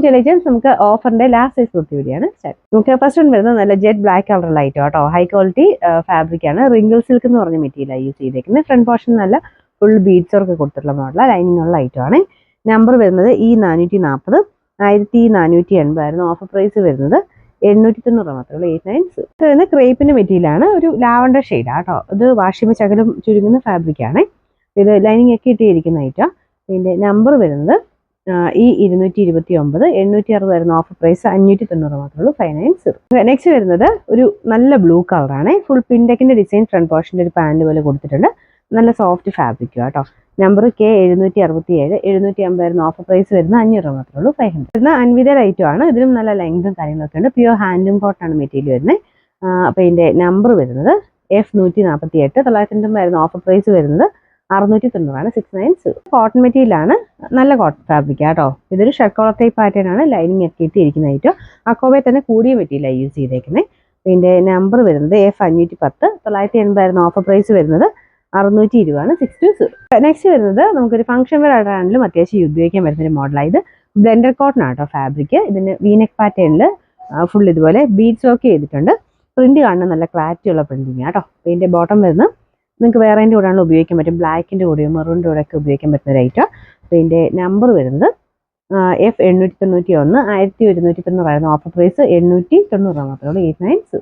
Intelligence നമുക്ക് ഓഫറിന്റെ last size kurti കൂടിയാണ്. നമുക്ക് ഫസ്റ്റ് വൺ വരുന്നത് നല്ല ജെറ്റ് ബ്ലാക്ക് കളർ ലൈറ്റ് കേട്ടോ. ഹൈ ക്വാളിറ്റി ഫാബ്രിക് ആണ്. റിംഗിൾ സിൽക്ക് എന്ന് പറഞ്ഞ മെറ്റീരിയലാണ് യൂസ് ചെയ്തേക്കുന്നത്. ഫ്രണ്ട് പോർഷൻ നല്ല ഫുൾ ബീഡ്സ് ഒക്കെ കൊടുത്തിട്ടുള്ള മോഡലാണ്. ലൈനിങ് ഉള്ള ഐറ്റം ആണ്. നമ്പർ വരുന്നത് E440, 1480 ആയിരുന്നു. ഓഫർ പ്രൈസ് വരുന്നത് 890 മാത്രമേ ഉള്ളൂ. 896. ഇത് വരുന്ന ക്രേപ്പിന്റെ മെറ്റീരിയൽ ആണ്. ഒരു ലാവണ്ടർ ഷെയ്ഡാണ് കേട്ടോ. ഇത് വാഷിംഗ് ശകലം ചുരുങ്ങുന്ന ഫാബ്രിക് ആണ്. ഇത് ലൈനിങ് ഒക്കെ ഇട്ടിരിക്കുന്ന ഐറ്റം. ഇതിന്റെ നമ്പർ വരുന്നത് E229, 860 ആയിരുന്നു. ഓഫർ പ്രൈസ് 590 മാത്രമേ ഉള്ളൂ. 590. നെക്സ്റ്റ് വരുന്നത് ഒരു നല്ല ബ്ലൂ കളറാണ്. ഫുൾ പിൻടെക്കിന്റെ ഡിസൈൻ ഫ്രണ്ട് പോർഷന്റെ ഒരു പാന്റ് പോലെ കൊടുത്തിട്ടുണ്ട്. നല്ല സോഫ്റ്റ് ഫാബ്രിക് കേട്ടോ. നമ്പർ K767, 750 ആയിരുന്നു. ഓഫർ പ്രൈസ് വരുന്ന 500 മാത്രമേ ഉള്ളൂ. 500. വരുന്ന അൻവിത ഐറ്റം ആണ്. ഇതിലും നല്ല ലെങ്തും കാര്യങ്ങളൊക്കെ ഉണ്ട്. പ്യുവർ ഹാൻഡ്ലൂം കോട്ടൺ ആണ് മെറ്റീരിയൽ വരുന്നത്. അപ്പോൾ ഇതിന്റെ നമ്പർ വരുന്നത് F148, 990 ആയിരുന്നു. ഓഫർ പ്രൈസ് വരുന്നത് 690 ആണ്. 690. കോട്ടൺ മെറ്റീരിയൽ ആണ്. നല്ല കോട്ടൺ ഫാബ്രിക് കേട്ടോ. ഇതൊരു ഷർട്ട് കോളർ ടൈപ്പ് പാറ്റേൺ ആണ്. ലൈനിങ് ഒക്കെ ഇട്ടിരിക്കുന്ന ഐറ്റം. അക്കോബയെ തന്നെ കൂടിയ മെറ്റീരിയലാണ് യൂസ് ചെയ്തേക്കുന്നത്. ഇതിന്റെ നമ്പർ വരുന്നത് F510, 980 ആയിരുന്നു. ഓഫർ പ്രൈസ് വരുന്നത് 620 ആണ്. 620. നെക്സ്റ്റ് വരുന്നത് നമുക്കൊരു ഫംഗ്ഷൻ വെയർ ആണെങ്കിലും അത്യാവശ്യം ഉപയോഗിക്കാൻ പറ്റുന്ന ഒരു മോഡലാണ്. ഇത് ബ്ലെൻഡർ കോട്ടൺ ആട്ടോ ഫാബ്രിക്. ഇതിന് വീനെക്ക് പാറ്റേണിൽ ഫുൾ ഇതുപോലെ ബീഡ്സ് ഒക്കെ ചെയ്തിട്ടുണ്ട്. പ്രിന്റ് കാണുന്ന നല്ല ക്ലാരിറ്റി ഉള്ള പ്രിന്റിങ് ആട്ടോ. ഇതിന്റെ ബോട്ടം വരുന്ന നിങ്ങൾക്ക് വേറെ കൂടെ ആണെങ്കിലും ഉപയോഗിക്കാൻ പറ്റും. ബ്ലാക്കിന്റെ കൂടെയോ മെറൂണിന്റെ കൂടെ ഒക്കെ ഉപയോഗിക്കാൻ പറ്റുന്ന ഒരു ഐറ്റം. ഇതിന്റെ നമ്പർ വരുന്നത് F891, 1190 ആയിരുന്നു. ഓഫർ പ്രൈസ് 890 മാത്രമേ ഉള്ളൂ. 890.